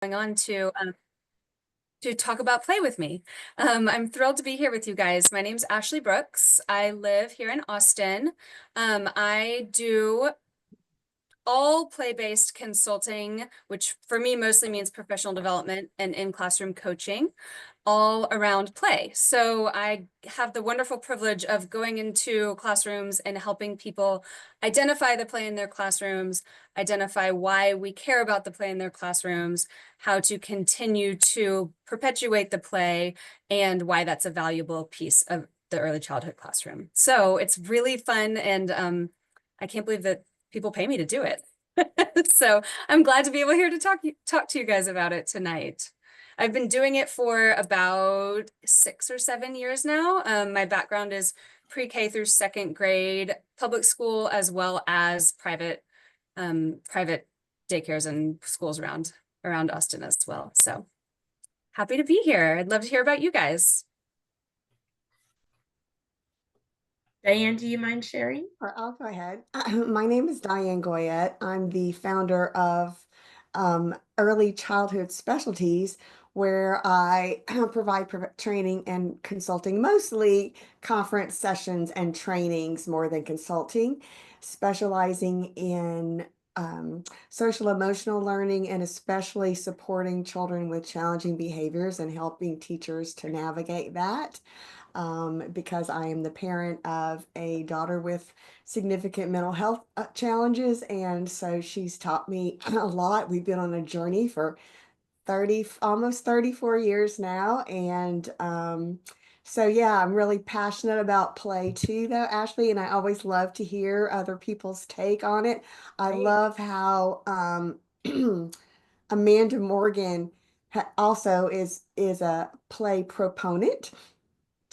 going on to talk about play with me. I'm thrilled to be here with you guys. My name's Ashley Brooks. I live here in Austin. I do all play-based consulting, which for me mostly means professional development and in-classroom coaching, all around play. So I have the wonderful privilege of going into classrooms and helping people identify the play in their classrooms, identify why we care about the play in their classrooms, how to continue to perpetuate the play, and why that's a valuable piece of the early childhood classroom. So it's really fun, and I can't believe that people pay me to do it. So I'm glad to be able here to talk to you guys about it tonight. I've been doing it for about 6 or 7 years now. My background is pre-K through second grade, public school, as well as private daycares and schools around Austin as well. So happy to be here. I'd love to hear about you guys. Diane, do you mind sharing? Or I'll go ahead. My name is Diane Goyette. I'm the founder of Early Childhood Specialties, where I provide training and consulting, mostly conference sessions and trainings more than consulting, specializing in social emotional learning and especially supporting children with challenging behaviors and helping teachers to navigate that. Because I am the parent of a daughter with significant mental health challenges. And so she's taught me a lot. We've been on a journey for almost 34 years now. And so, yeah, I'm really passionate about play too, though, Ashley, and I always love to hear other people's take on it. I Great. love how Amanda Morgan also is a play proponent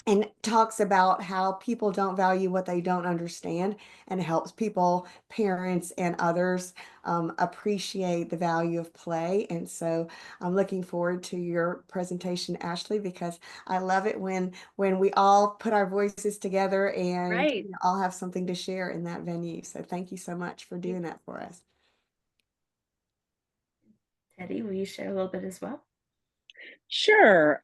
and talks about how people don't value what they don't understand and helps people, parents and others, appreciate the value of play. And so I'm looking forward to your presentation, Ashley, because I love it when we all put our voices together and Right. all have something to share in that venue. So thank you so much for doing that for us. Teddy, will you share a little bit as well? Sure.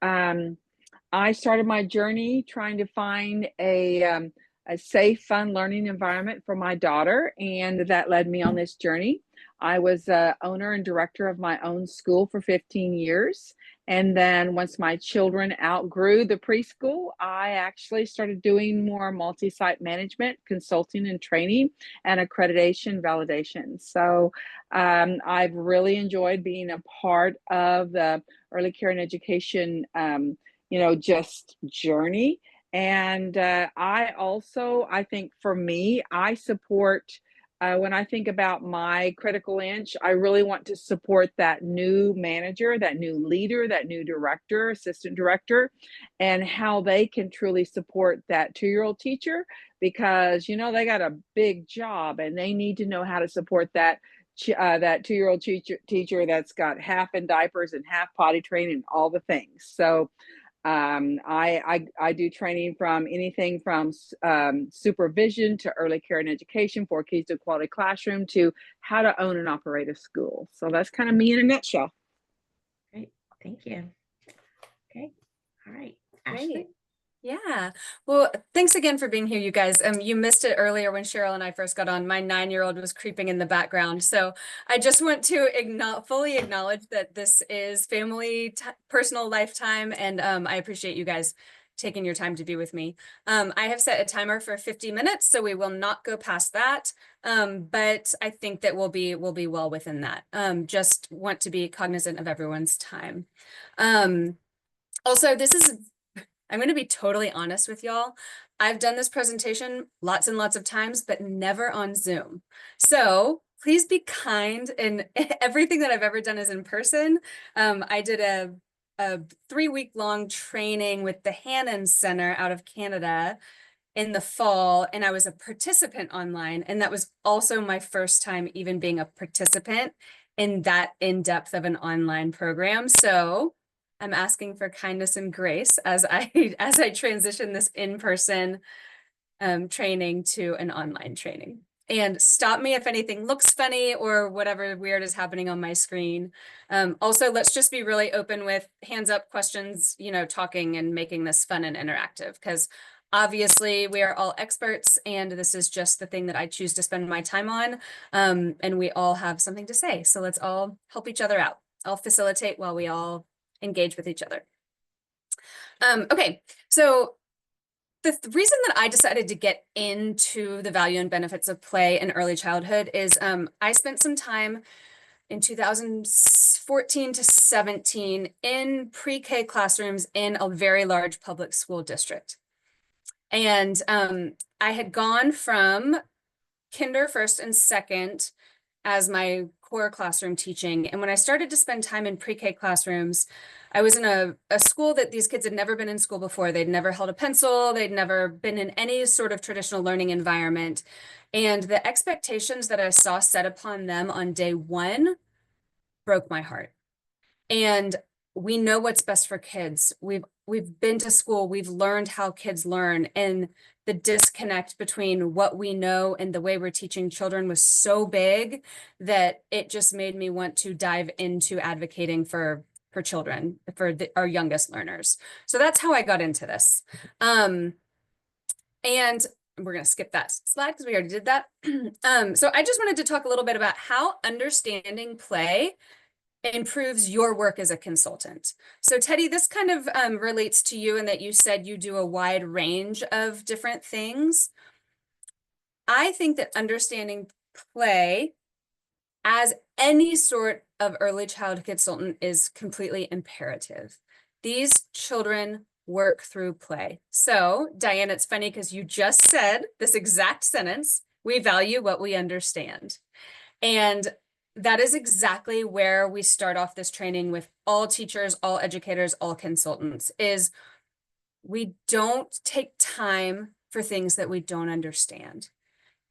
I started my journey trying to find a safe, fun learning environment for my daughter, and that led me on this journey. I was owner and director of my own school for 15 years. And then once my children outgrew the preschool, I actually started doing more multi-site management, consulting and training, and accreditation validation. So I've really enjoyed being a part of the early care and education just journey. And I think for me, I support, when I think about my critical inch, I really want to support that new manager, that new leader, that new director, assistant director, and how they can truly support that 2-year-old teacher, because, they got a big job and they need to know how to support that 2-year-old teacher that's got half in diapers and half potty trained and all the things. So I do training from anything from supervision to early care and education for keys to quality classroom to how to own and operate a school. So that's kind of me in a nutshell. Great, thank you. Okay, all right, Great. Ashley. Yeah. Well, thanks again for being here, you guys. You missed it earlier when Cheryl and I first got on. My 9-year-old was creeping in the background. So I just want to fully acknowledge that this is family, personal lifetime, and I appreciate you guys taking your time to be with me. I have set a timer for 50 minutes, so we will not go past that. But I think that we'll be well within that. Just want to be cognizant of everyone's time. Also, I'm going to be totally honest with y'all. I've done this presentation lots and lots of times, but never on Zoom. So please be kind, and everything that I've ever done is in person. I did a 3-week-long training with the Hannon Center out of Canada in the fall, and I was a participant online, and that was also my first time even being a participant in that in-depth of an online program. So I'm asking for kindness and grace as I transition this in-person training to an online training. and stop me if anything looks funny or whatever weird is happening on my screen. Also, let's just be really open with hands up questions, you know, talking and making this fun and interactive, because obviously we are all experts and this is just the thing that I choose to spend my time on. And we all have something to say. So let's all help each other out. I'll facilitate while we all engage with each other. Okay, so the reason that I decided to get into the value and benefits of play in early childhood is I spent some time in 2014 to 17 in pre-K classrooms in a very large public school district. And I had gone from kinder, first and second as my core classroom teaching. And when I started to spend time in pre-K classrooms, I was in a school that these kids had never been in school before. They'd never held a pencil. They'd never been in any sort of traditional learning environment. And the expectations that I saw set upon them on day one broke my heart. And we know what's best for kids. We've been to school, we've learned how kids learn, and the disconnect between what we know and the way we're teaching children was so big that it just made me want to dive into advocating for children, for our youngest learners. So that's how I got into this. And we're going to skip that slide because we already did that. So I just wanted to talk a little bit about how understanding play improves your work as a consultant. So Teddy, this kind of relates to you in that you said you do a wide range of different things. I think that understanding play as any sort of early childhood consultant is completely imperative. These children work through play. So Diane, it's funny because you just said this exact sentence, we value what we understand. And that is exactly where we start off this training with all teachers, all educators, all consultants, is we don't take time for things that we don't understand.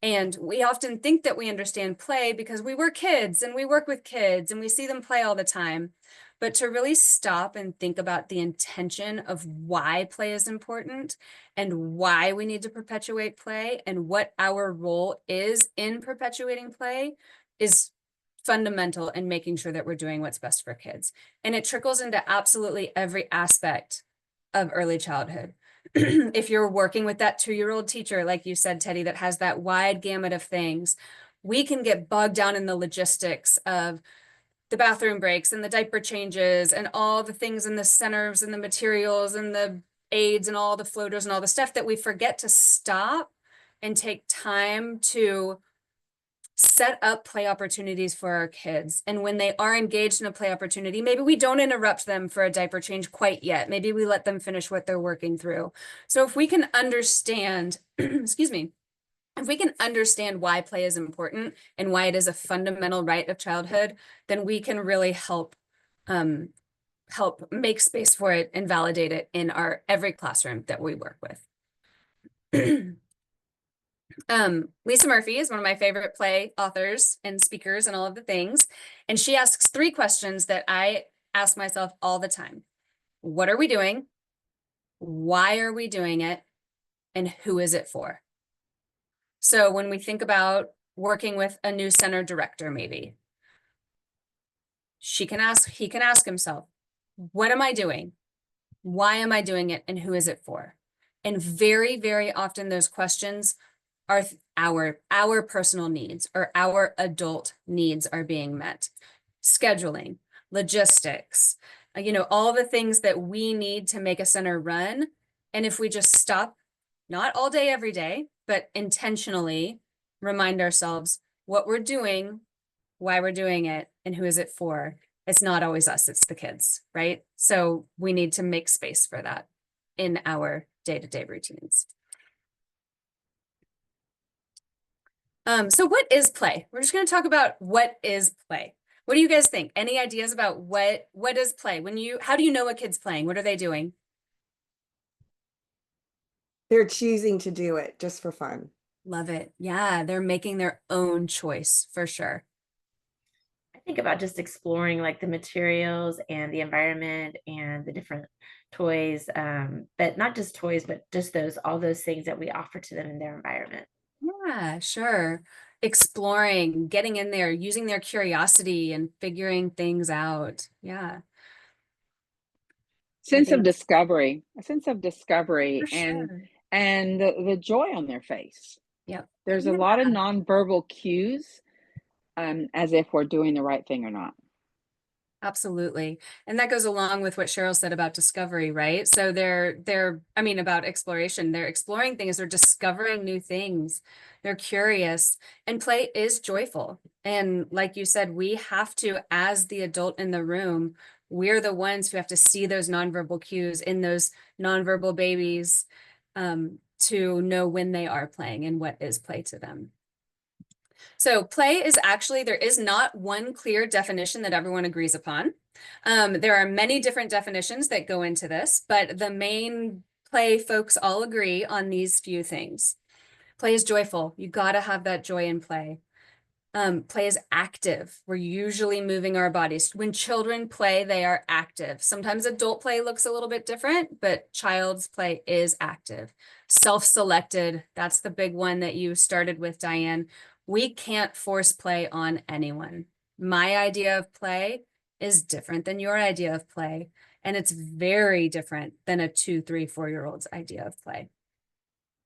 And we often think that we understand play because we were kids and we work with kids and we see them play all the time. But to really stop and think about the intention of why play is important and why we need to perpetuate play and what our role is in perpetuating play is fundamental in making sure that we're doing what's best for kids. And it trickles into absolutely every aspect of early childhood. If you're working with that 2-year-old teacher, like you said, Teddy, that has that wide gamut of things, we can get bogged down in the logistics of the bathroom breaks and the diaper changes and all the things in the centers and the materials and the aids and all the floaters and all the stuff that we forget to stop and take time to set up play opportunities for our kids. And when they are engaged in a play opportunity, maybe we don't interrupt them for a diaper change quite yet. Maybe we let them finish what they're working through. So if we can understand, excuse me, if we can understand why play is important and why it is a fundamental right of childhood, then we can really help make space for it and validate it in our every classroom that we work with. Lisa Murphy is one of my favorite play authors and speakers and all of the things. And she asks 3 questions that I ask myself all the time. What are we doing? Why are we doing it? And who is it for? So when we think about working with a new center director, maybe he can ask himself, what am I doing? Why am I doing it? And who is it for? And very, very often those questions are our personal needs or our adult needs are being met. Scheduling, logistics, you know, all the things that we need to make a center run. And if we just stop, not all day, every day, but intentionally remind ourselves what we're doing, why we're doing it, and who is it for. It's not always us, it's the kids, right? So we need to make space for that in our day-to-day routines. So what is play? We're just going to talk about what is play. What do you guys think? Any ideas about what is play? How do you know a kid's playing? What are they doing? They're choosing to do it just for fun. Love it. Yeah, they're making their own choice for sure. I think about just exploring like the materials and the environment and the different toys, but not just toys, but just all those things that we offer to them in their environment. Yeah, sure. exploring, getting in there, using their curiosity and figuring things out. Yeah. I Sense of think discovery, a sense of for discovery, sure. and the joy on their face. Yep. There's a Yeah. lot of nonverbal cues, as if we're doing the right thing or not. Absolutely. And that goes along with what Cheryl said about discovery, right? So I mean, about exploration, they're exploring things, they're discovering new things, they're curious, and play is joyful. And like you said, we have to, as the adult in the room, we're the ones who have to see those nonverbal cues in those nonverbal babies, to know when they are playing and what is play to them. So play is actually, there is not one clear definition that everyone agrees upon. There are many different definitions that go into this, but the main play folks all agree on these few things. Play is joyful. You got to have that joy in play. Play is active. We're usually moving our bodies. When children play, they are active. Sometimes adult play looks a little bit different, but child's play is active. Self-selected, that's the big one that you started with, Diane. We can't force play on anyone. My idea of play is different than your idea of play, and it's very different than a 2, 3, 4-year-old's idea of play.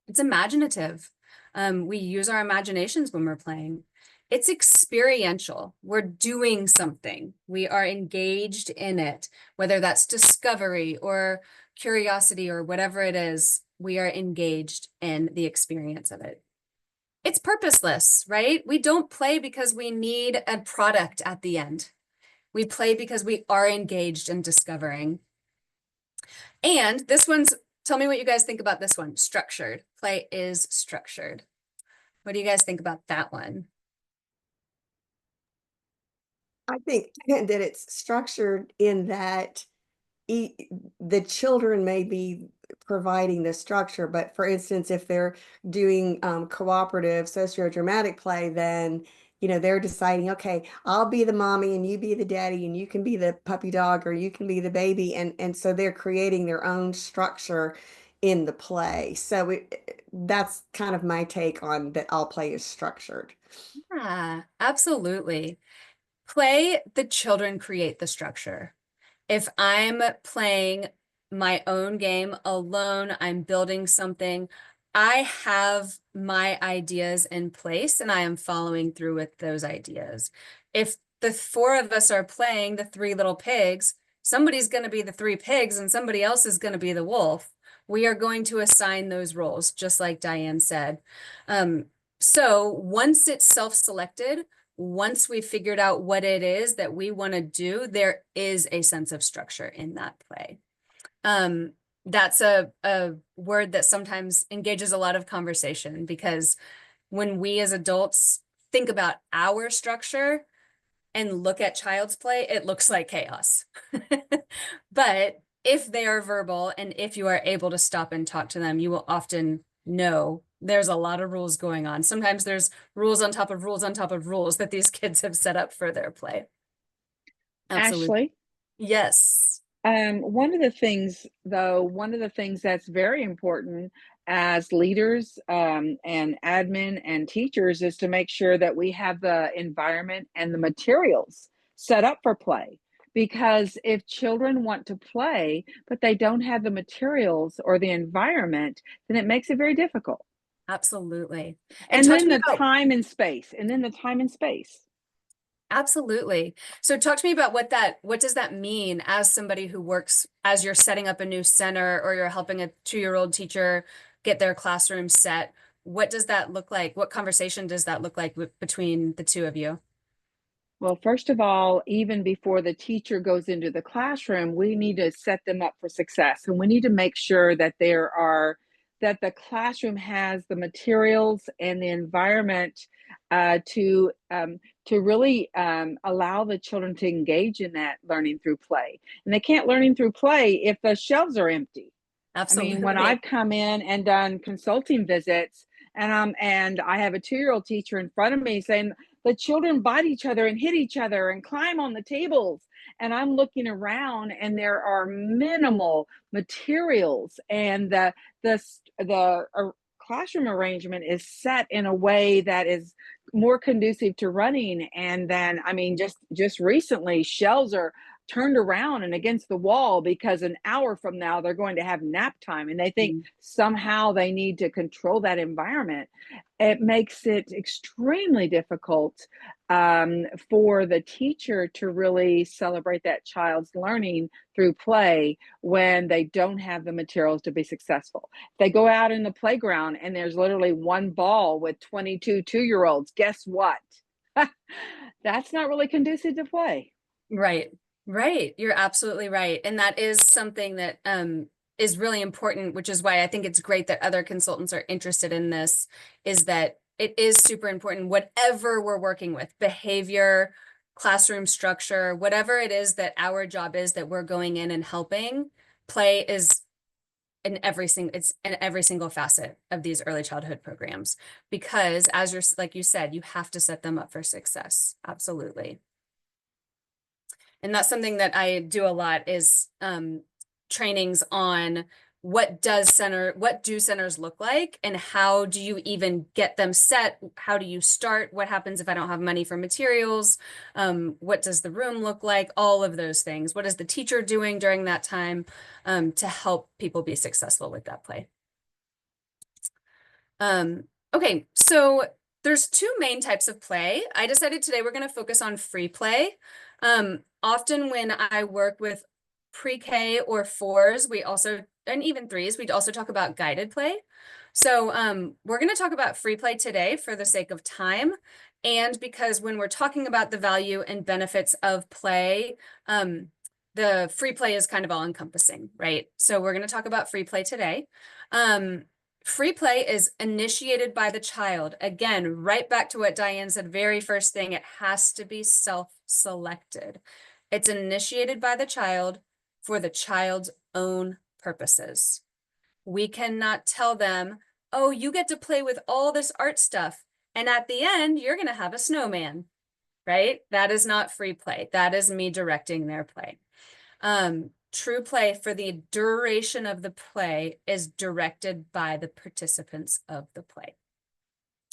It's imaginative. We use our imaginations when we're playing. It's experiential. We're doing something. We are engaged in it, whether that's discovery or curiosity or whatever it is, we are engaged in the experience of it. It's purposeless, right? We don't play because we need a product at the end. We play because we are engaged in discovering. And this one's, tell me what you guys think about this one. Structured. Play is structured. What do you guys think about that one? I think that it's structured in that the children may be providing the structure, but for instance, if they're doing cooperative socio-dramatic play, then they're deciding, okay, I'll be the mommy and you be the daddy and you can be the puppy dog or you can be the baby, and so they're creating their own structure in the play. So that's kind of my take on that. All play is structured. Yeah, absolutely. Play, the children create the structure. If I'm playing my own game alone, I'm building something, I have my ideas in place and I am following through with those ideas. If the 4 of us are playing the 3 little pigs, somebody's going to be the 3 pigs and somebody else is going to be the wolf. We are going to assign those roles, just like Diane said. So once it's self-selected, once we've figured out what it is that we want to do, there is a sense of structure in that play. That's a word that sometimes engages a lot of conversation, because when we as adults think about our structure and look at child's play, it looks like chaos. But if they are verbal and if you are able to stop and talk to them, you will often know there's a lot of rules going on. Sometimes there's rules on top of rules on top of rules that these kids have set up for their play. Absolutely. Ashley, Yes. one of the things, though, one of the things that's very important as leaders, and admin and teachers, is to make sure that we have the environment and the materials set up for play. Because if children want to play, but they don't have the materials or the environment, then it makes it very difficult. Absolutely. And And talk to then me the about, time and space, and then the time and space. absolutely. So talk to me about what does that mean as somebody who works, as you're setting up a new center or you're helping a 2-year-old teacher get their classroom set? What does that look like? What conversation does that look like between the 2 of you? Well, first of all, even before the teacher goes into the classroom, we need to set them up for success. And we need to make sure that that the classroom has the materials and the environment, to really allow the children to engage in that learning through play. And they can't learning through play if the shelves are empty. I mean, when Absolutely. I've come in and done consulting visits, and I have a 2-year-old teacher in front of me saying the children bite each other and hit each other and climb on the tables, and I'm looking around and there are minimal materials, and the classroom arrangement is set in a way that is more conducive to running. And then, I mean, just recently, shelves are turned around and against the wall because an hour from now they're going to have nap time, and they think Mm. somehow they need to control that environment. It makes it extremely difficult for the teacher to really celebrate that child's learning through play when they don't have the materials to be successful. They go out in the playground and there's literally one ball with 22 two-year-olds. Guess what? That's not really conducive to play. Right, right. You're absolutely right. And that is something that is really important, which is why I think it's great that other consultants are interested in this, is that it is super important, whatever we're working with, behavior, classroom structure, whatever it is that our job is that we're going in and helping, play is it's in every single facet of these early childhood programs, because as you're, like you said, you have to set them up for success. Absolutely. And that's something that I do a lot is trainings on what do centers look like, and how do you even get them set? How do you start? What happens if I don't have money for materials? What does the room look like? All of those things. What is the teacher doing during that time to help people be successful with that play? Okay, so there's two main types of play. I decided today we're going to focus on free play. Often when I work with pre-K or fours, and even threes, we'd also talk about guided play. So we're going to talk about free play today for the sake of time, and because when we're talking about the value and benefits of play, the free play is kind of all encompassing, right? So we're going to talk about free play today. Free play is initiated by the child. Again, right back to what Diane said, very first thing, it has to be self-selected. It's initiated by the child for the child's own purposes. We cannot tell them, oh, you get to play with all this art stuff, and at the end, you're going to have a snowman, right? That is not free play. That is me directing their play. True play for the duration of the play is directed by the participants of the play.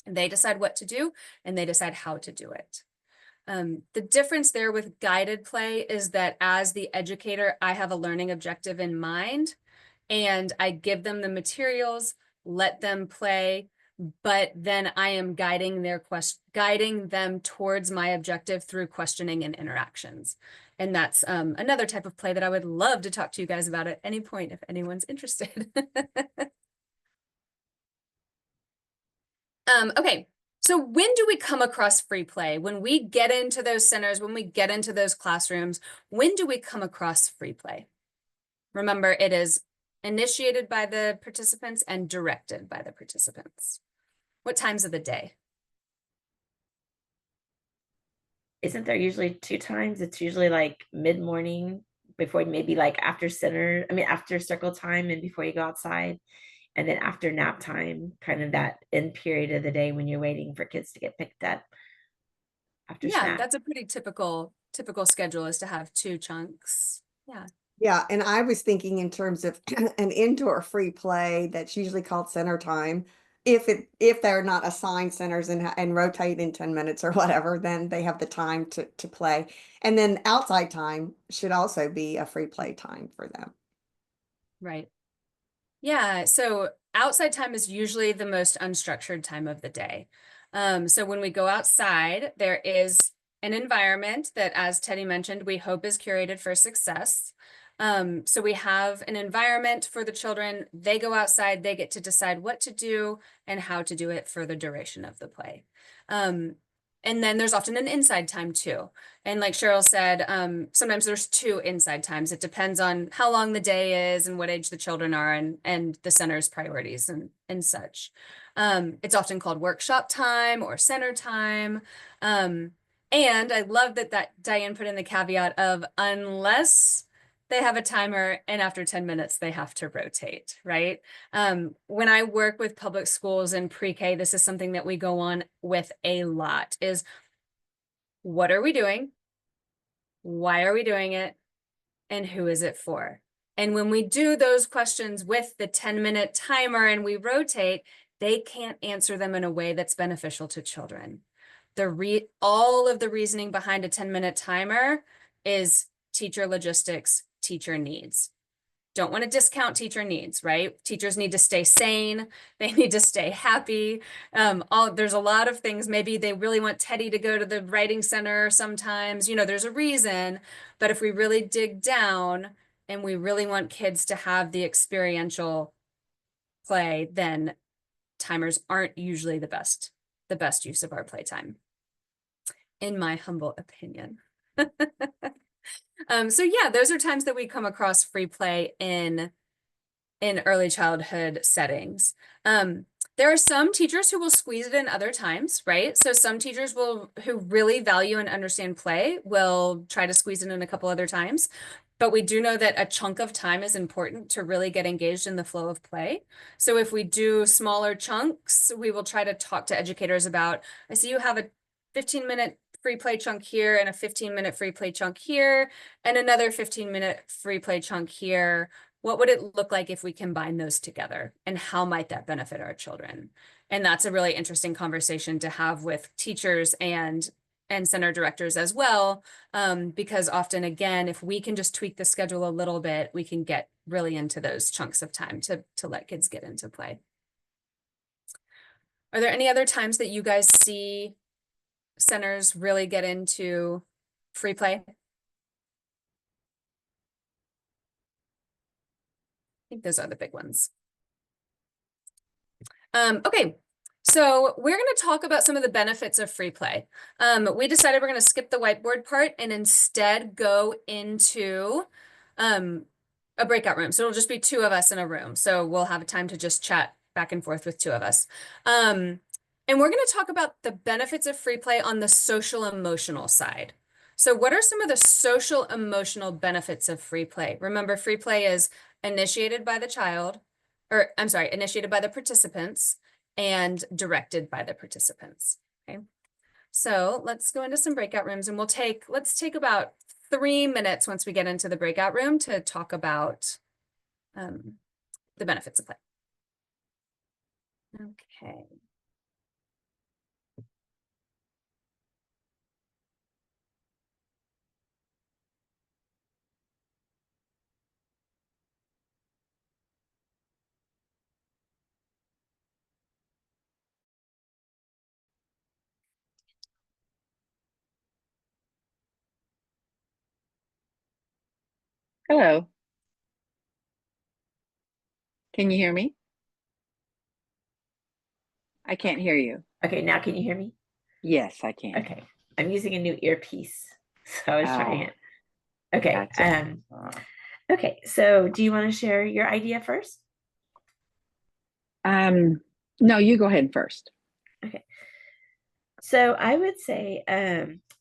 They decide what to do, and they decide how to do it. The difference there with guided play is that as the educator, I have a learning objective in mind, and I give them the materials, let them play, but then I am guiding them towards my objective through questioning and interactions. And that's another type of play that I would love to talk to you guys about at any point if anyone's interested. Okay, so when do we come across free play? When we get into those centers, when we get into those classrooms, when do we come across free play? Remember, it is initiated by the participants and directed by the participants. What times of the day? Isn't there usually two times? It's usually like mid-morning before, maybe like after after circle time and before you go outside, and then after nap time, kind of that end period of the day when you're waiting for kids to get picked up after Yeah, snack. that's a pretty typical schedule, is to have two chunks. Yeah. Yeah, and I was thinking in terms of an indoor free play that's usually called center time. If they're not assigned centers and rotate in 10 minutes or whatever, then they have the time to play. And then outside time should also be a free play time for them. Right. Yeah, so outside time is usually the most unstructured time of the day. So when we go outside, there is an environment that, as Teddy mentioned, we hope is curated for success. So we have an environment for the children. They go outside, they get to decide what to do and how to do it for the duration of the play. And then there's often an inside time too. And like Cheryl said, sometimes there's two inside times. It depends on how long the day is and what age the children are, and the center's priorities and such. It's often called workshop time or center time. And I love that Diane put in the caveat of unless they have a timer and after 10 minutes they have to rotate, right? When I work with public schools and pre-K, this is something that we go on with a lot, is what are we doing? Why are we doing it? And who is it for? And when we do those questions with the 10-minute timer and we rotate, they can't answer them in a way that's beneficial to children. all of the reasoning behind a 10-minute timer is teacher logistics, teacher needs. Don't want to discount teacher needs, right? Teachers need to stay sane. They need to stay happy. There's a lot of things. Maybe they really want Teddy to go to the writing center sometimes. There's a reason. But if we really dig down and we really want kids to have the experiential play, then timers aren't usually the best use of our playtime, in my humble opinion. So yeah, those are times that we come across free play in early childhood settings. There are some teachers who will squeeze it in other times, right? So some teachers who really value and understand play will try to squeeze it in a couple other times. But we do know that a chunk of time is important to really get engaged in the flow of play. So if we do smaller chunks, we will try to talk to educators about, I see you have a 15-minute free play chunk here and a 15-minute free play chunk here and another 15-minute free play chunk here. What would it look like if we combine those together, and how might that benefit our children? And that's a really interesting conversation to have with teachers and center directors as well, because often, again, if we can just tweak the schedule a little bit, we can get really into those chunks of time to let kids get into play. Are there any other times that you guys see centers really get into free play? I think those are the big ones. Okay, so we're going to talk about some of the benefits of free play. We decided we're going to skip the whiteboard part and instead go into a breakout room. So it'll just be two of us in a room. So we'll have time to just chat back and forth with two of us. And we're going to talk about the benefits of free play on the social emotional side. So what are some of the social emotional benefits of free play? Remember, free play is initiated by the child, or I'm sorry, initiated by the participants and directed by the participants. Okay. So let's go into some breakout rooms, and let's take about 3 minutes once we get into the breakout room to talk about the benefits of play. Okay. Hello. Can you hear me? I can't hear you. Okay, now can you hear me? Yes, I can. Okay, I'm using a new earpiece, so I was trying it. Okay, Gotcha. Okay, so do you want to share your idea first? No, you go ahead first. Okay, so I would say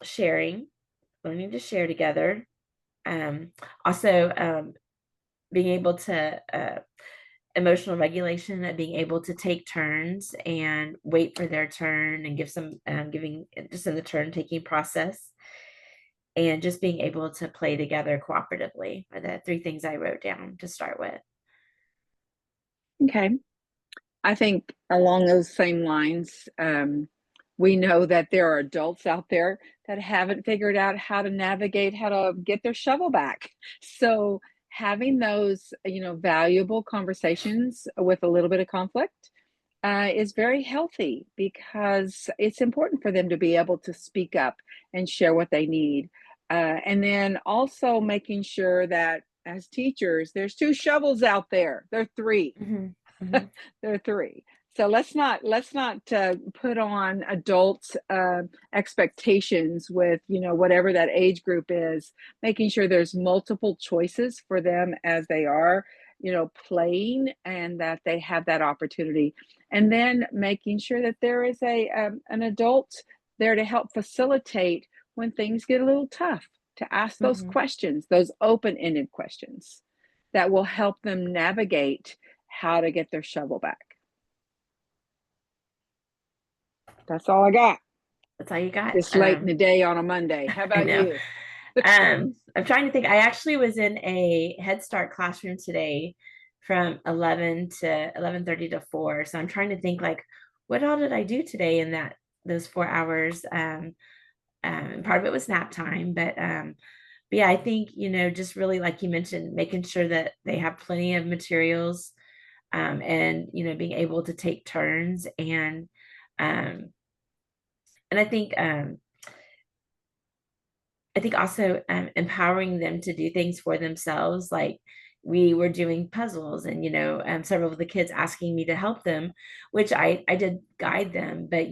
sharing, learning to share together. Also, being able to emotional regulation, of being able to take turns and wait for their turn and give some giving just in the turn taking process, and just being able to play together cooperatively are the 3 things I wrote down to start with. Okay. I think along those same lines, we know that there are adults out there that haven't figured out how to navigate, how to get their shovel back. So having those, valuable conversations with a little bit of conflict is very healthy, because it's important for them to be able to speak up and share what they need. And then also making sure that as teachers, there's 2 shovels out there. There are 3. Mhm, mhm, There are 3. So let's not put on adult expectations with whatever that age group is. Making sure there's multiple choices for them as they are playing, and that they have that opportunity. And then making sure that there is an adult there to help facilitate when things get a little tough, to ask those mhm. questions, those open-ended questions that will help them navigate how to get their shovel back. That's all I got. That's all you got. This late in the day on a Monday. How I about know. you? I'm trying to think. I actually was in a Head Start classroom today from 11 to 11:30 to 4. So I'm trying to think, like, what all did I do today in that those 4 hours. And part of it was nap time, but yeah, I think, just really like you mentioned, making sure that they have plenty of materials, and being able to take turns, um, and I think also empowering them to do things for themselves. Like we were doing puzzles, and several of the kids asking me to help them, which I did guide them, but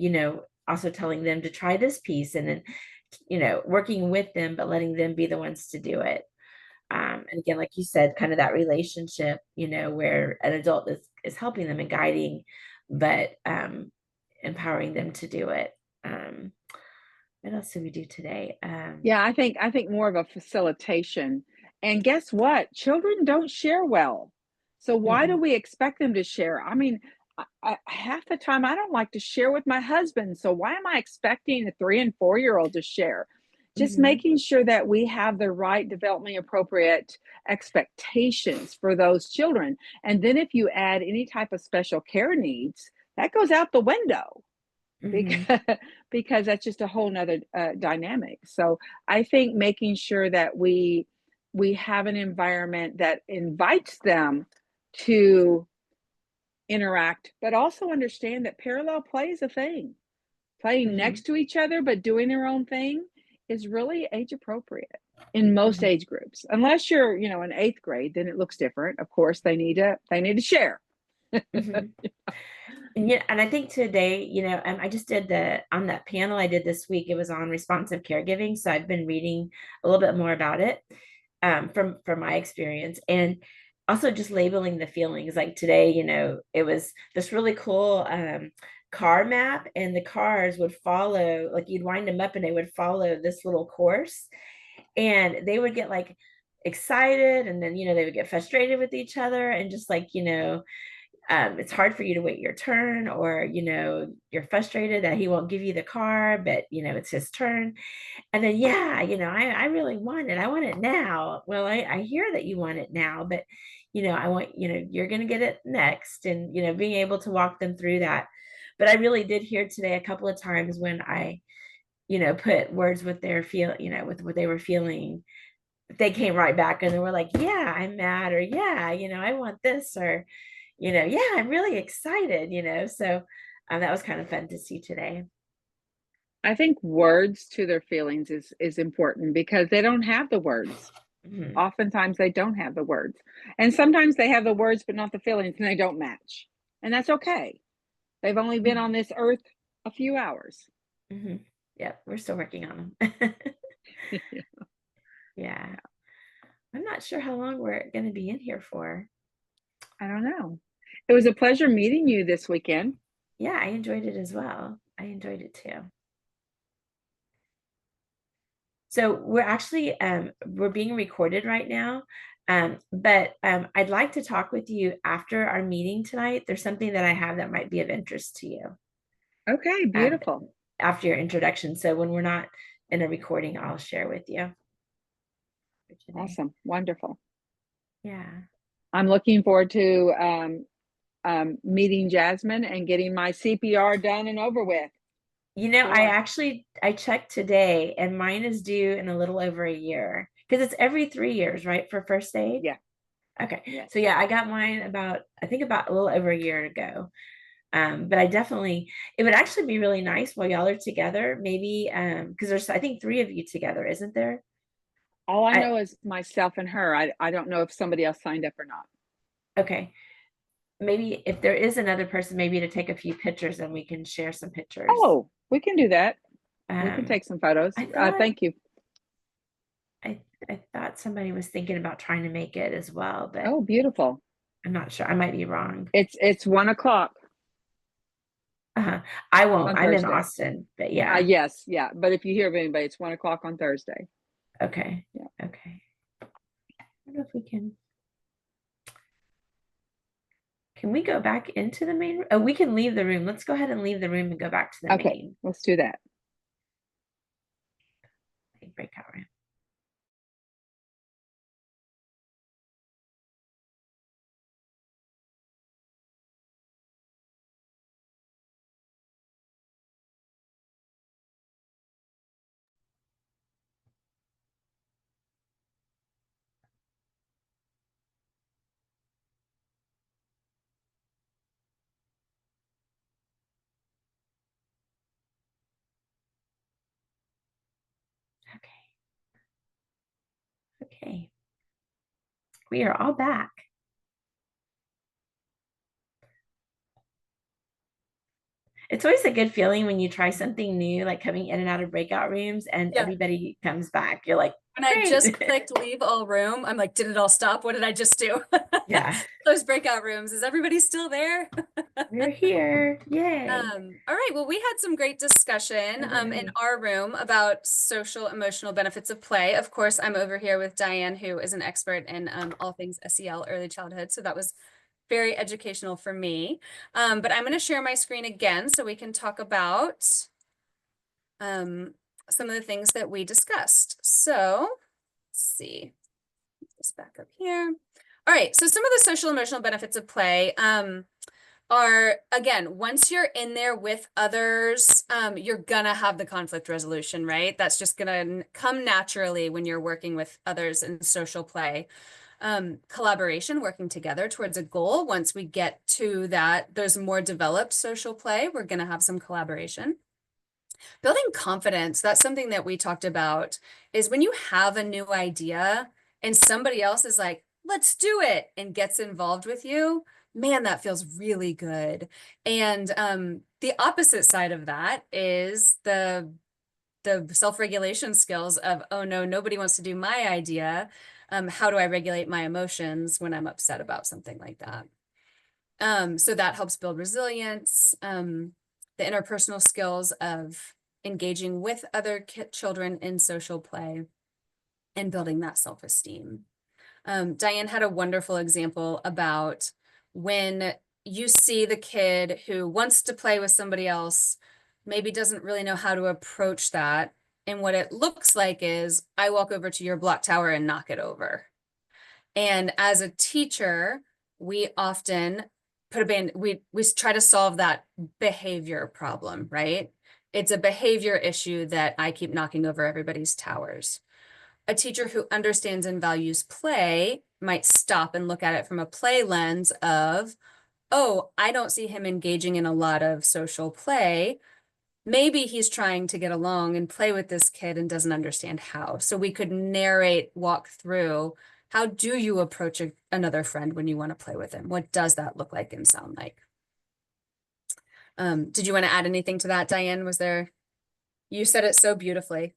also telling them to try this piece, and then working with them, but letting them be the ones to do it. And again, like you said, kind of that relationship, where an adult is helping them and guiding, but empowering them to do it. Um, what else did we do today? Yeah, I think more of a facilitation. And guess what? Children don't share well. So why do Mm-mm, we expect them to share? I mean, half the time I don't like to share with my husband. So why am I expecting a 3 and 4 year old to share? Just mhm, making sure that we have the right developmentally appropriate expectations for those children. And then if you add any type of special care needs, that goes out the window mhm, because because that's just a whole nother dynamic. So I think making sure that we have an environment that invites them to interact, but also understand that parallel play is a thing. Playing mhm, next to each other but doing their own thing is really age appropriate in most mhm, age groups. Unless you're, in eighth grade, then it looks different. Of course, they need to share. mhm. And yeah, and I think today, I just did on that panel I did this week, it was on responsive caregiving. So I've been reading a little bit more about it, from my experience, and also just labeling the feelings. Like today, it was this really cool car map, and the cars would follow, like you'd wind them up and they would follow this little course, and they would get like excited, and then they would get frustrated with each other, and just like it's hard for you to wait your turn, or you're frustrated that he won't give you the car, but it's his turn. And then yeah, I really want it, I want it now. Well, I hear that you want it now, but I want, you're going to get it next, and being able to walk them through that. But I really did hear today a couple of times when I put words with their feel, with what they were feeling, they came right back and they were like, yeah, I'm mad, or yeah, I want this, or yeah, I'm really excited, so that was kind of fun to see today. I think words to their feelings is important because they don't have the words. Mhm, Oftentimes they don't have the words. And sometimes they have the words but not the feelings and they don't match. And that's okay. They've only been mhm, on this earth a few hours. mhm. Yeah, we're still working on them. Yeah, I'm not sure how long we're going to be in here for. I don't know. It was a pleasure meeting you this weekend. Yeah, I enjoyed it as well. I enjoyed it too. So we're actually we're being recorded right now. But I'd like to talk with you after our meeting tonight. There's something that I have that might be of interest to you, Okay, um, beautiful. after your introduction. So when we're not in a recording, I'll share with you for today. Awesome. Wonderful. Yeah. I'm looking forward to meeting Jasmine and getting my CPR done and over with. Sure. I checked today, and mine is due in a little over a year, because it's every 3 years, right, for first aid? Yeah. Okay. Yes. So yeah, I got mine about a little over a year ago. But it would actually be really nice while y'all are together, maybe, because there's, I think, three of you together, isn't there? All I I know is myself and her. I don't know if somebody else signed up or not. Okay. Maybe if there is another person, maybe to take a few pictures, and we can share some pictures. Oh, we can do that. We can Um, take some photos. I thought Thank you. I thought somebody was thinking about trying to make it as well, but Oh, beautiful. I'm not sure. I might be wrong. It's 1 o'clock Uh-huh. I won't. on I'm in Thursday. Austin, but yeah. Yes, yeah. But if you hear of anybody, it's 1 o'clock on Thursday. Okay. Yeah. Okay. I don't know if we can we go back into the main room? Oh, we can leave the room. Let's go ahead and leave the room and go back to the Okay, main let's do that. breakout room. Okay. We are all back. It's always a good feeling when you try something new, like coming in and out of breakout rooms and Yeah. everybody comes back. You're like, When I great. just clicked leave all room, I'm like, did it all stop? What did I just do? Yeah, Those breakout rooms, is everybody still there? we're here. Yay. All right, well, we had some great discussion in our room about social emotional benefits of play. Of course, I'm over here with Diane, who is an expert in all things SEL, early childhood. So that was very educational for me. But I'm going to share my screen again so we can talk about some of the things that we discussed. So let's see, put this back up here. All right, so some of the social emotional benefits of play are, again, once you're in there with others, you're gonna have the conflict resolution, right? That's just gonna come naturally when you're working with others in social play. Collaboration, working together towards a goal. Once we get to that, there's more developed social play, we're gonna have some collaboration. Building confidence, that's something that we talked about, is when you have a new idea and somebody else is like, let's do it, and gets involved with you, man, that feels really good. And the opposite side of that is the self-regulation skills of, oh no, nobody wants to do my idea. How do I regulate my emotions when I'm upset about something like that? So that helps build resilience, the interpersonal skills of engaging with other children in social play and building that self-esteem. Diane had a wonderful example about when you see the kid who wants to play with somebody else, maybe doesn't really know how to approach that. And what it looks like is, I walk over to your block tower and knock it over. And as a teacher, we often put a band, we try to solve that behavior problem, right? It's a behavior issue that I keep knocking over everybody's towers. A teacher who understands and values play might stop and look at it from a play lens of, oh, I don't see him engaging in a lot of social play. Maybe he's trying to get along and play with this kid and doesn't understand how. So we could narrate, walk through, how do you approach another friend when you want to play with him? What does that look like and sound like? Did you want to add anything to that, Diane? Was there, you said it so beautifully.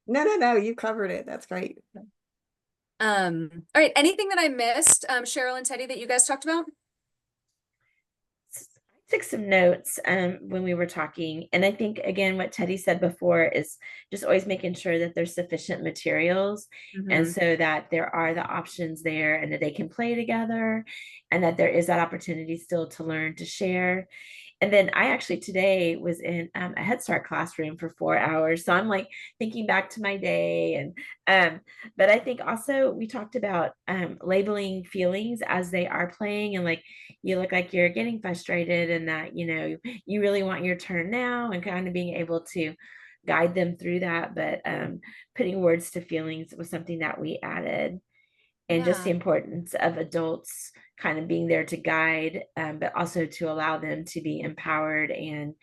No, you covered it. That's great. All right, anything that I missed, Cheryl and Teddy, that you guys talked about? I took some notes when we were talking, and I think again what Teddy said before is just always making sure that there's sufficient materials, and so that there are the options there and that they can play together, and that there is that opportunity still to learn, to share. And then I actually today was in a Head Start classroom for 4 hours. So I'm like thinking back to my day. But I think also we talked about labeling feelings as they are playing, and like you look like you're getting frustrated and that, you really want your turn now, and kind of being able to guide them through that. But putting words to feelings was something that we added, and just the Yeah. importance of adults kind of being there to guide, but also to allow them to be empowered and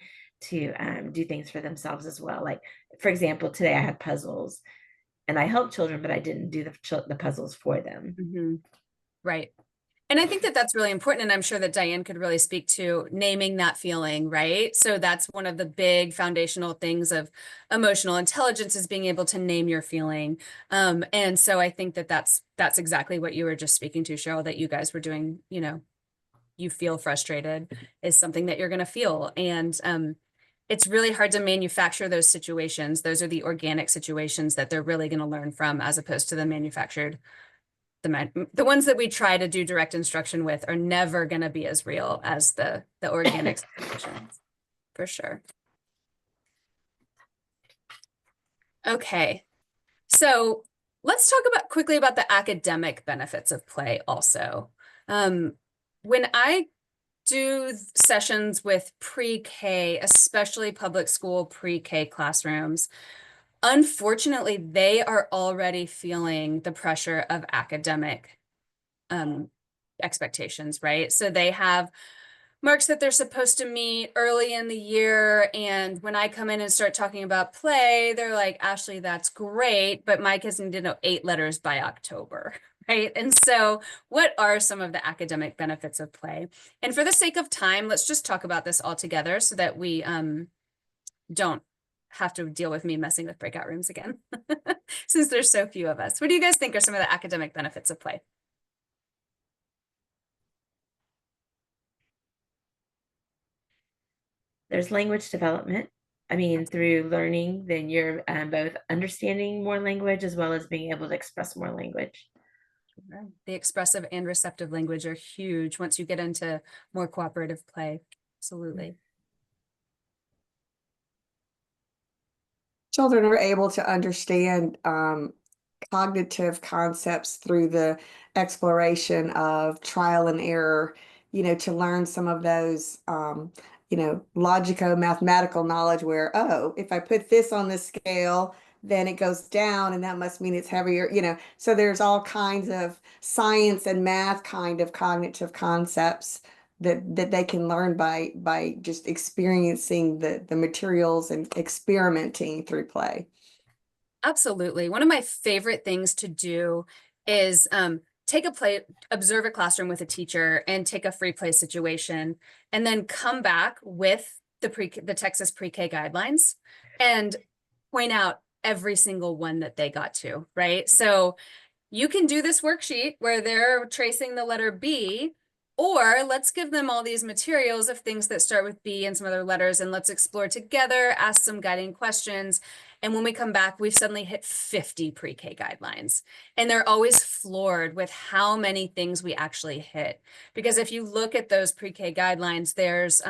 to do things for themselves as well. Like, for example, today I had puzzles and I helped children, but I didn't do the puzzles for them. Right. And I think that that's really important. And I'm sure that Diane could really speak to naming that feeling, right? So that's one of the big foundational things of emotional intelligence, is being able to name your feeling. And so I think that that's exactly what you were just speaking to, Cheryl, that you guys were doing, you feel frustrated is something that you're going to feel. And it's really hard to manufacture those situations. Those are the organic situations that they're really going to learn from, as opposed to the manufactured. The ones that we try to do direct instruction with are never going to be as real as the organic situations, for sure. Okay, so let's talk quickly about the academic benefits of play also. When I do sessions with pre-K, especially public school pre-K classrooms, unfortunately, they are already feeling the pressure of academic expectations, right? So they have marks that they're supposed to meet early in the year. And when I come in and start talking about play, they're like, Ashley, that's great, but my kids need to know 8 letters by October, right? And so what are some of the academic benefits of play? And for the sake of time, let's just talk about this all together so that we don't have to deal with me messing with breakout rooms again, since there's so few of us. What do you guys think are some of the academic benefits of play? There's language development. I mean, through learning, then you're both understanding more language as well as being able to express more language. The expressive and receptive language are huge once you get into more cooperative play. Absolutely. Children are able to understand cognitive concepts through the exploration of trial and error, to learn some of those, logico-mathematical knowledge where, oh, if I put this on the scale, then it goes down and that must mean it's heavier, So there's all kinds of science and math kind of cognitive concepts that they can learn by just experiencing the materials and experimenting through play. Absolutely. One of my favorite things to do is observe a classroom with a teacher and take a free play situation, and then come back with the Texas pre-K guidelines and point out every single one that they got to, right? So you can do this worksheet where they're tracing the letter B, or let's give them all these materials of things that start with B and some other letters, and let's explore together, ask some guiding questions. And when we come back, we've suddenly hit 50 pre-K guidelines. And they're always floored with how many things we actually hit. Because if you look at those pre-K guidelines, there's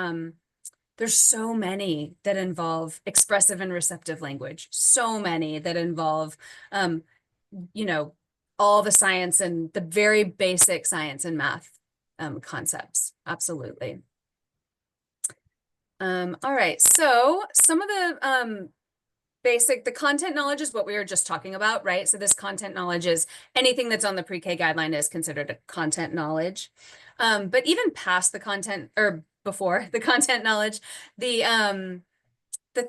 so many that involve expressive and receptive language, so many that involve, you know, all the science and the very basic science and math concepts. Absolutely. All right, so some of the the content knowledge is what we were just talking about, right? So this content knowledge is anything that's on the pre-K guideline is considered a content knowledge. But even past the content, or before the content knowledge, the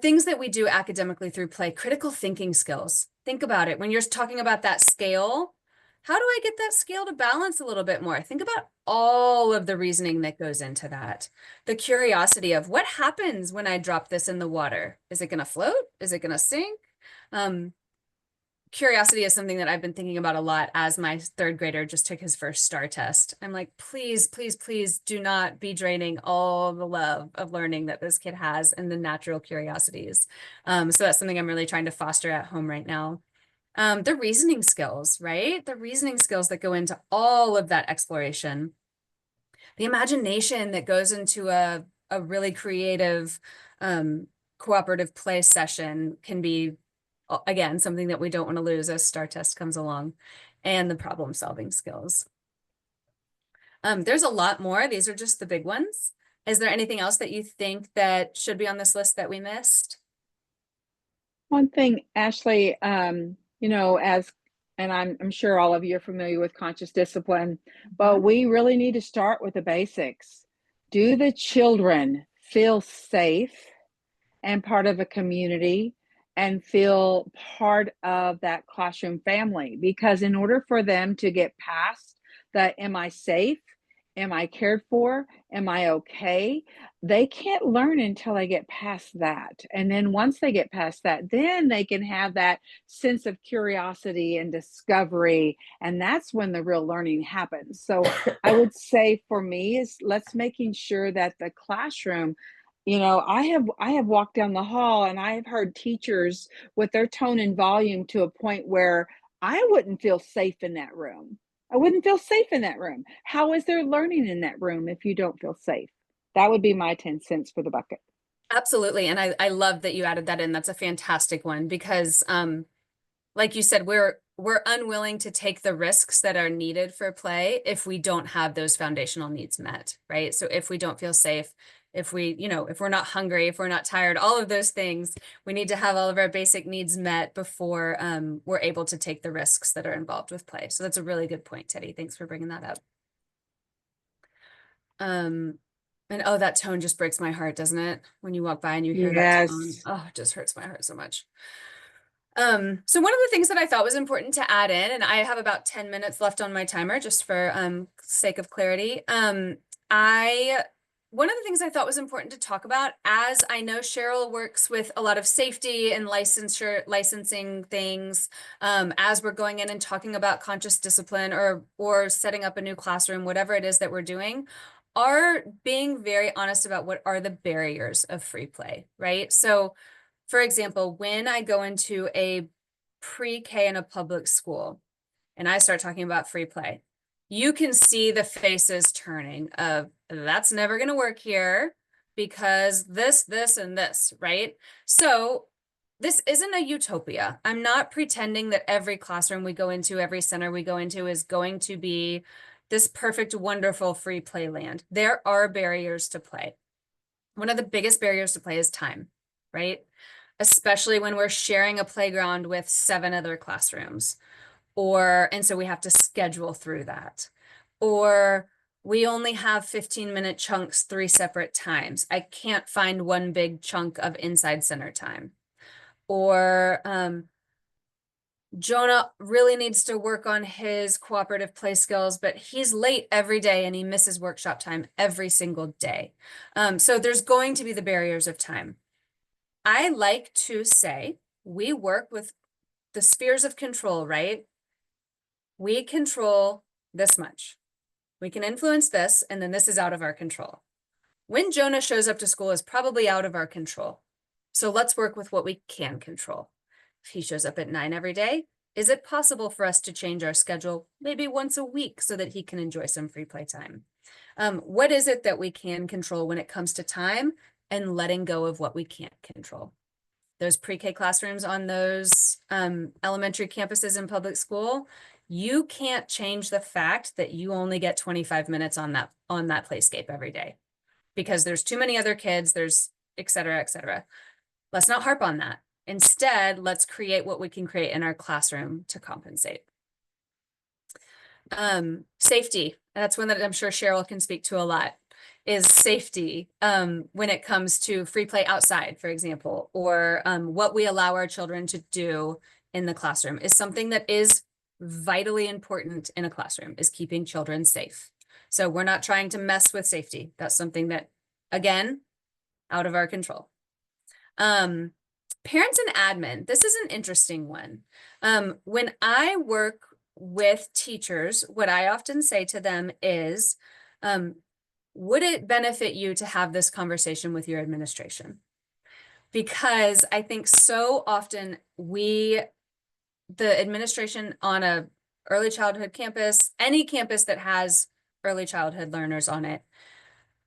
things that we do academically through play, critical thinking skills. Think about it. When you're talking about that scale, how do I get that scale to balance a little bit more? Think about all of the reasoning that goes into that. The curiosity of what happens when I drop this in the water? Is it going to float? Is it going to sink? Curiosity is something that I've been thinking about a lot as my 3rd grader just took his first STAR test. I'm like, please, please, please do not be draining all the love of learning that this kid has and the natural curiosities. So that's something I'm really trying to foster at home right now. The reasoning skills, right? The reasoning skills that go into all of that exploration. The imagination that goes into a really creative cooperative play session can be, again, something that we don't want to lose as STAR test comes along, and the problem solving skills. There's a lot more. These are just the big ones. Is there anything else that you think that should be on this list that we missed? One thing, Ashley, and I'm sure all of you are familiar with conscious discipline, but we really need to start with the basics. Do the children feel safe and part of a community and feel part of that classroom family? Because in order for them to get past the am I safe? Am I cared for? Am I okay? They can't learn until they get past that. And then once they get past that, then they can have that sense of curiosity and discovery. And that's when the real learning happens. So I would say for me is let's making sure that the classroom, I have walked down the hall and I have heard teachers with their tone and volume to a point where I wouldn't feel safe in that room. I wouldn't feel safe in that room. How is there learning in that room if you don't feel safe? That would be my 10 cents for the bucket. Absolutely. And I love that you added that in. That's a fantastic one because like you said, we're unwilling to take the risks that are needed for play if we don't have those foundational needs met, right? So if we don't feel safe, if we're not hungry, if we're not tired, all of those things, we need to have all of our basic needs met before we're able to take the risks that are involved with play. So that's a really good point, Teddy. Thanks for bringing that up. And oh, that tone just breaks my heart, doesn't it? When you walk by and you hear that tone, Yes. oh, it just hurts my heart so much. So one of the things that I thought was important to add in, and I have about 10 minutes left on my timer just for sake of clarity. I One of the things I thought was important to talk about, as I know Cheryl works with a lot of safety and licensing things, as we're going in and talking about conscious discipline or setting up a new classroom, whatever it is that we're doing, are being very honest about what are the barriers of free play, right? So for example, when I go into a pre-K in a public school and I start talking about free play, you can see the faces turning of that's never going to work here because this, and this, right? So this isn't a utopia. I'm not pretending that every classroom we go into, every center we go into is going to be this perfect, wonderful free play land. There are barriers to play. One of the biggest barriers to play is time, right? Especially when we're sharing a playground with 7 other classrooms, and so we have to schedule through that. Or we only have 15-minute chunks 3 separate times. I can't find one big chunk of inside center time. Or Jonah really needs to work on his cooperative play skills, but he's late every day and he misses workshop time every single day. So there's going to be the barriers of time. I like to say we work with the spheres of control, right? We control this much. We can influence this, and then this is out of our control. When Jonah shows up to school is probably out of our control. So let's work with what we can control. If he shows up at 9 every day, is it possible for us to change our schedule maybe once a week so that he can enjoy some free play time? What is it that we can control when it comes to time and letting go of what we can't control? Those pre-K classrooms on those elementary campuses in public school, you can't change the fact that you only get 25 minutes on that playscape every day because there's too many other kids, there's et cetera, et cetera. Let's not harp on that. Instead, let's create what we can create in our classroom to compensate. Safety, that's one that I'm sure Cheryl can speak to a lot, is safety when it comes to free play outside, for example, or what we allow our children to do in the classroom is something that is vitally important in a classroom, is keeping children safe. So we're not trying to mess with safety. That's something that, again, out of our control. Parents and admin, this is an interesting one. When I work with teachers, what I often say to them is, would it benefit you to have this conversation with your administration? Because I think so often the administration on a early childhood campus, any campus that has early childhood learners on it,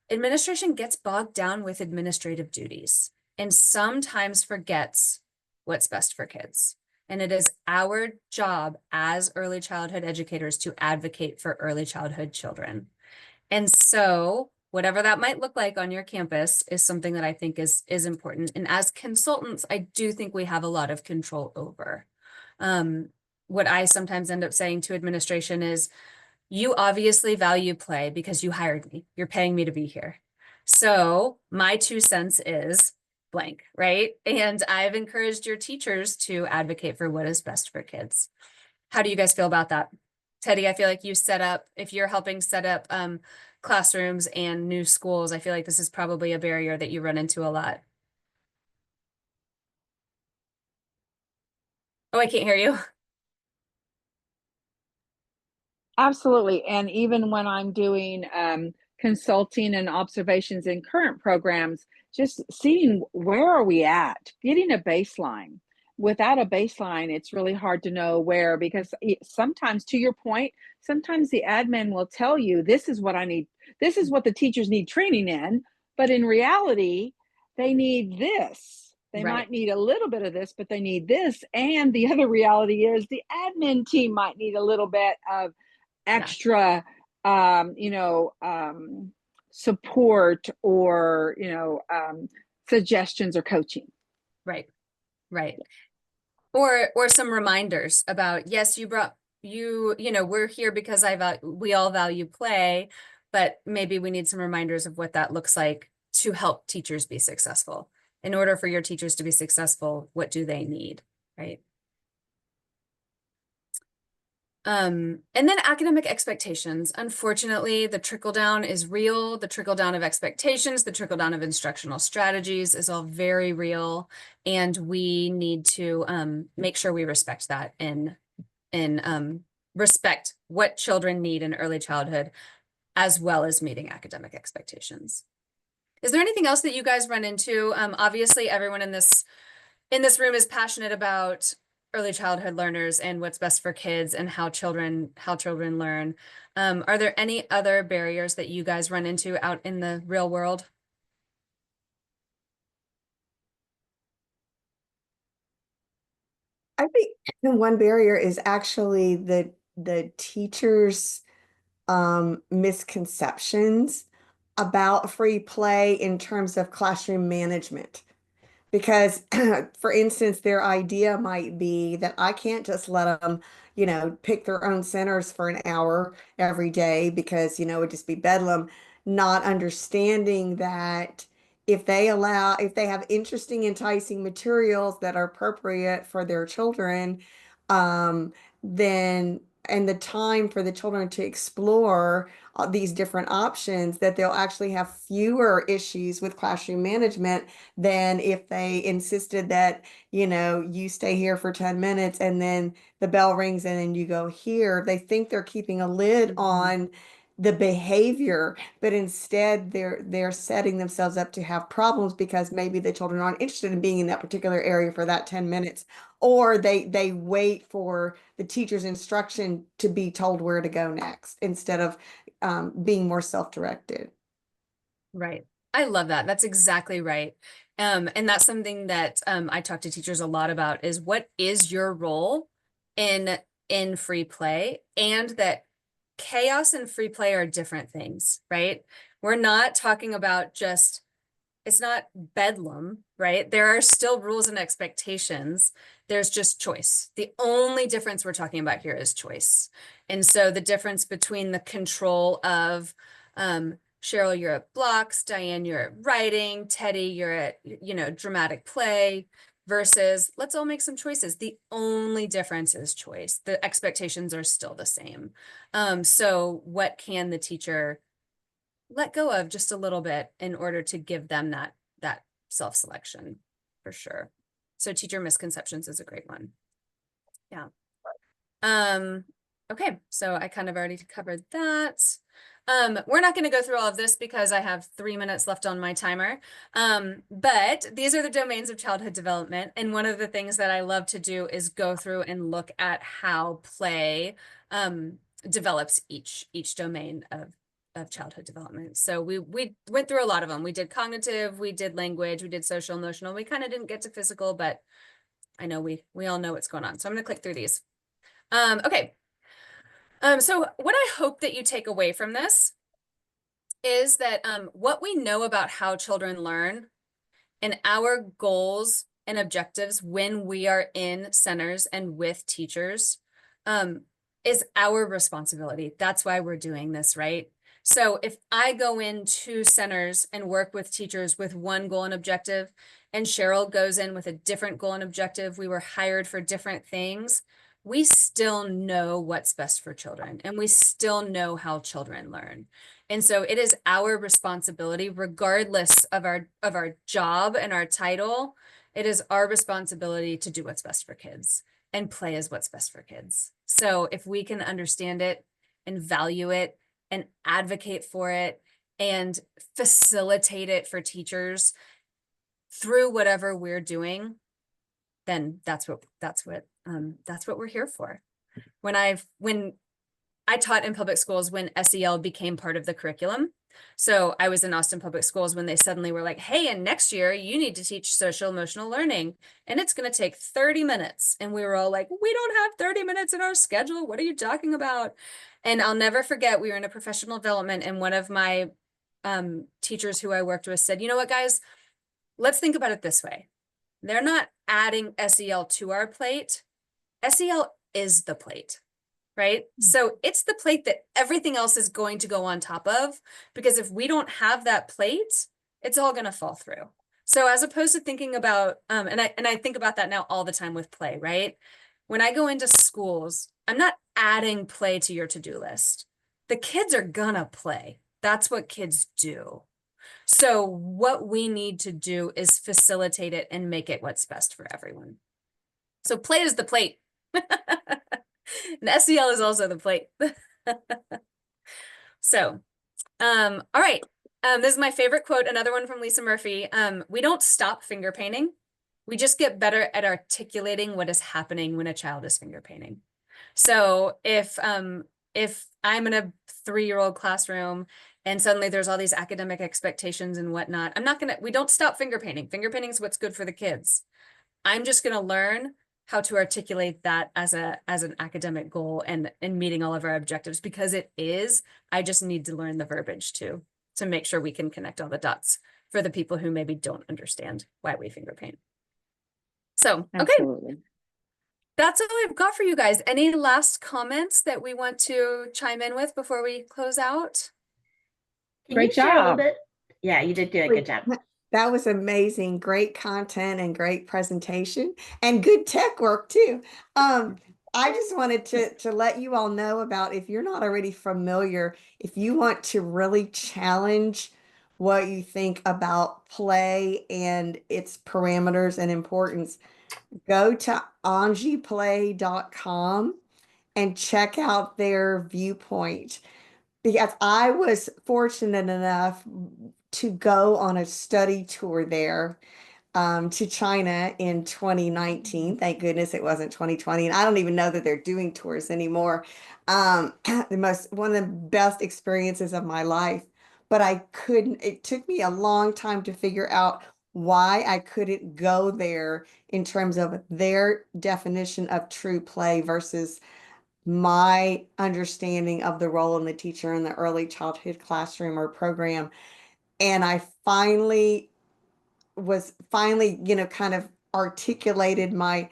administration gets bogged down with administrative duties and sometimes forgets what's best for kids. And it is our job as early childhood educators to advocate for early childhood children. And so whatever that might look like on your campus is something that I think is important. And as consultants, I do think we have a lot of control over. What I sometimes end up saying to administration is, you obviously value play because you hired me. You're paying me to be here. So my 2 cents is blank, right? And I've encouraged your teachers to advocate for what is best for kids. How do you guys feel about that? Teddy, I feel like if you're helping set up classrooms and new schools, I feel like this is probably a barrier that you run into a lot. Oh, I can't hear you. Absolutely. And even when I'm doing consulting and observations in current programs, just seeing where are we at, getting a baseline. Without a baseline, it's really hard to know where, because sometimes, to your point, sometimes the admin will tell you, this is what I need, this is what the teachers need training in. But in reality, they need this. They Right. might need a little bit of this, but they need this. And the other reality is the admin team might need a little bit of extra support or suggestions or coaching. Right. Right. Or some reminders about, yes, we're here because we all value play, but maybe we need some reminders of what that looks like to help teachers be successful. In order for your teachers to be successful, what do they need, right? And then academic expectations. Unfortunately, the trickle down is real. The trickle down of expectations, the trickle down of instructional strategies is all very real. And we need to make sure we respect that and respect what children need in early childhood, as well as meeting academic expectations. Is there anything else that you guys run into? Obviously, everyone in this room is passionate about early childhood learners and what's best for kids and how children learn. Are there any other barriers that you guys run into out in the real world? I think one barrier is actually the teachers' misconceptions about free play in terms of classroom management. Because, for instance, their idea might be that I can't just let them, pick their own centers for an hour every day because, it'd just be bedlam, not understanding that if they have interesting, enticing materials that are appropriate for their children, then, and the time for the children to explore these different options, that they'll actually have fewer issues with classroom management than if they insisted that, you stay here for 10 minutes and then the bell rings and then you go here. They think they're keeping a lid on the behavior, but instead they're setting themselves up to have problems because maybe the children aren't interested in being in that particular area for that 10 minutes, or they wait for the teacher's instruction to be told where to go next instead of being more self-directed. Right. I love that. That's exactly right. And that's something that I talk to teachers a lot about is what is your role in free play, and that chaos and free play are different things, right? We're not talking about just, it's not bedlam, right? There are still rules and expectations. There's just choice. The only difference we're talking about here is choice. And so the difference between the control of Cheryl, you're at blocks, Diane, you're at writing, Teddy, you're at, dramatic play, versus let's all make some choices. The only difference is choice. The expectations are still the same. So what can the teacher let go of just a little bit in order to give them that self-selection, for sure. So teacher misconceptions is a great one. Yeah. Okay, so I kind of already covered that. We're not going to go through all of this because I have 3 minutes left on my timer. But these are the domains of childhood development. And one of the things that I love to do is go through and look at how play develops each domain of childhood development. So we went through a lot of them. We did cognitive, we did language, we did social, emotional. We kind of didn't get to physical, but I know we all know what's going on. So I'm going to click through these. Okay. So what I hope that you take away from this is that what we know about how children learn and our goals and objectives when we are in centers and with teachers is our responsibility. That's why we're doing this, right? So if I go into centers and work with teachers with one goal and objective, and Cheryl goes in with a different goal and objective, we were hired for different things, we still know what's best for children, and we still know how children learn. And so it is our responsibility, regardless of our job and our title, it is our responsibility to do what's best for kids, and play is what's best for kids. So if we can understand it and value it and advocate for it and facilitate it for teachers through whatever we're doing, then that's what we're here for. When I taught in public schools when SEL became part of the curriculum. So I was in Austin Public Schools when they suddenly were like, hey, and next year you need to teach social emotional learning, and it's going to take 30 minutes. And we were all like, we don't have 30 minutes in our schedule. What are you talking about? And I'll never forget, we were in a professional development, and one of my teachers who I worked with said, you know what, guys, let's think about it this way. They're not adding SEL to our plate. SEL is the plate. right? So it's the plate that everything else is going to go on top of, because if we don't have that plate, it's all going to fall through. So as opposed to thinking about, and I think about that now all the time with play, right? When I go into schools, I'm not adding play to your to-do list. The kids are gonna play. That's what kids do. So what we need to do is facilitate it and make it what's best for everyone. So play is the plate. And SEL is also the plate. So, all right. This is my favorite quote, another one from Lisa Murphy. We don't stop finger painting. We just get better at articulating what is happening when a child is finger painting. So if I'm in a 3-year-old classroom and suddenly there's all these academic expectations and whatnot, we don't stop finger painting. Finger painting is what's good for the kids. I'm just gonna learn how to articulate that as an academic goal and meeting all of our objectives, because it is. I just need to learn the verbiage too, to make sure we can connect all the dots for the people who maybe don't understand why we finger paint. So, okay, Absolutely. that's all I've got for you guys. Any last comments that we want to chime in with before we close out? Can Great you share a little job. bit? Yeah, you did do a good job. That was amazing. Great content and great presentation and good tech work too. I just wanted to let you all know about, if you're not already familiar, if you want to really challenge what you think about play and its parameters and importance, go to angieplay.com and check out their viewpoint, because I was fortunate enough to go on a study tour there, to China in 2019. Thank goodness it wasn't 2020. And I don't even know that they're doing tours anymore. One of the best experiences of my life. But it took me a long time to figure out why I couldn't go there in terms of their definition of true play versus my understanding of the role of the teacher in the early childhood classroom or program. And I finally, kind of articulated my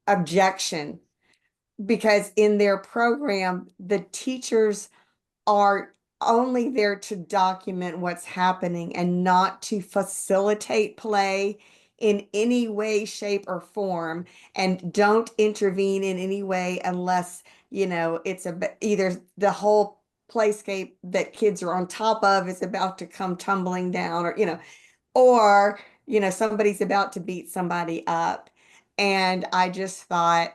objection, because in their program, the teachers are only there to document what's happening and not to facilitate play in any way, shape, or form, and don't intervene in any way unless, it's either the whole playscape that kids are on top of is about to come tumbling down, or, somebody's about to beat somebody up. And I just thought,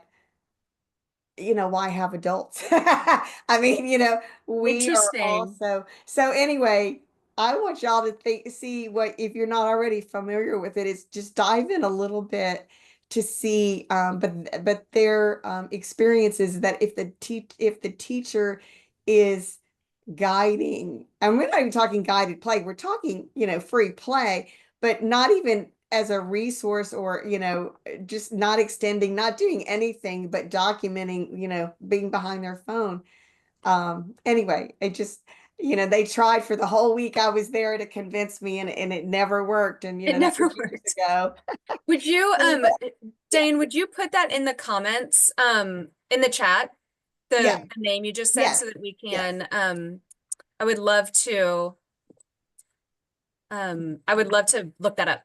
why have adults? I mean, we are Interesting. also, so anyway, I want y'all to see what, if you're not already familiar with it, is just dive in a little bit to see, but their experiences, that if the teacher is guiding, and we're not even talking guided play, we're talking, free play, but not even as a resource, or, just not extending, not doing anything but documenting, being behind their phone. Anyway, it just, they tried for the whole week I was there to convince me, and it never worked. And, It that never was years worked. ago. Would you, Dane, would you put that in the comments, in the chat, Yeah. the name you just said, Yes. so that we Yes. can, I would love to, look that up.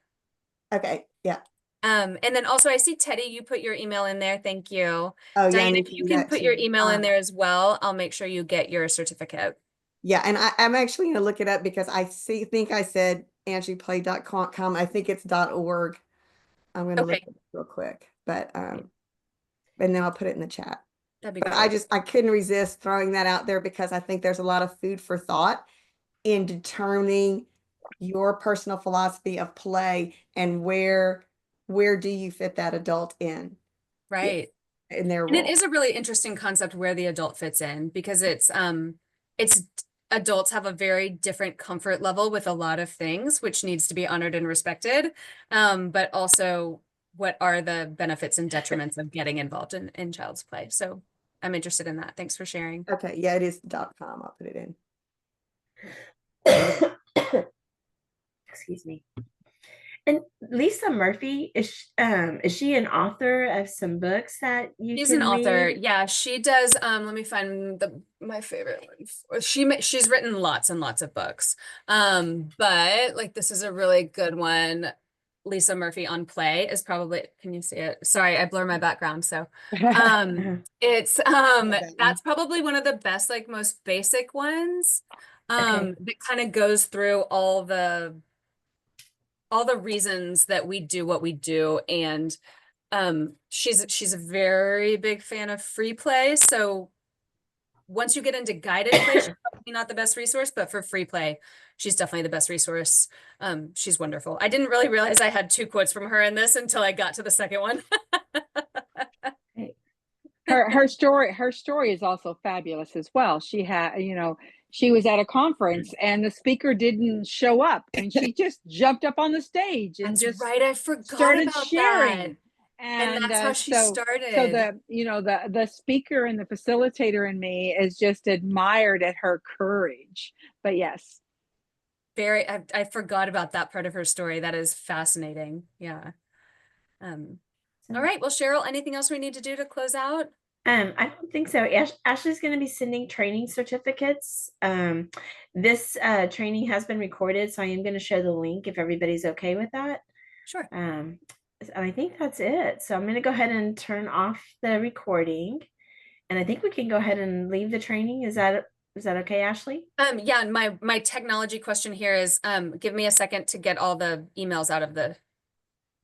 Okay. Yeah. And then also I see Teddy, you put your email in there. Thank you. Oh, yeah. I Diane, need if to you do can that put your too. email in there as well, I'll make sure you get your certificate. Yeah, and I'm actually going to look it up, because think I said angieplay.com. I think it's .org. I'm going to look Okay, it up real quick, but and then I'll put it in the chat. that'd be But great. I couldn't resist throwing that out there, because I think there's a lot of food for thought in determining your personal philosophy of play, and where do you fit that adult in, Right. in their And it role. is a really interesting concept where the adult fits in, because it's adults have a very different comfort level with a lot of things, which needs to be honored and respected. But also, what are the benefits and detriments of getting involved in child's play? So I'm interested in that. Thanks for sharing. Okay, yeah, it is .com. I'll put it in. Excuse me. And Lisa Murphy, is she an author of some books that you She's an can author. read? Yeah, she does. Let me find my favorite one. She's written lots and lots of books. But like this is a really good one. Lisa Murphy on Play is probably, can you see it? Sorry, I blur my background. So Uh-huh. it's Love that one. that's probably one of the best, like most basic ones. Okay. That kind of goes through all the reasons that we do what we do. And she's a very big fan of free play. So once you get into guided play, she's probably not the best resource, but for free play, she's definitely the best resource. She's wonderful. I didn't really realize I had two quotes from her in this until I got to the second one. Great. Her story is also fabulous as well. She had, she was at a conference and the speaker didn't show up, and she just jumped up on the stage and That's just right. I forgot started about that. sharing. And And that's how she so started. the speaker and the facilitator in me is just admired at her courage. But yes. I forgot about that part of her story. That is fascinating. Yeah. All right. Well, Cheryl, anything else we need to do to close out? I don't think so. Ashley's going to be sending training certificates. This training has been recorded, so I am going to share the link if everybody's okay with that. Sure. And I think that's it. So I'm going to go ahead and turn off the recording, and I think we can go ahead and leave the training. Is that okay, Ashley? Yeah, and my technology question here is give me a second to get all the emails out of the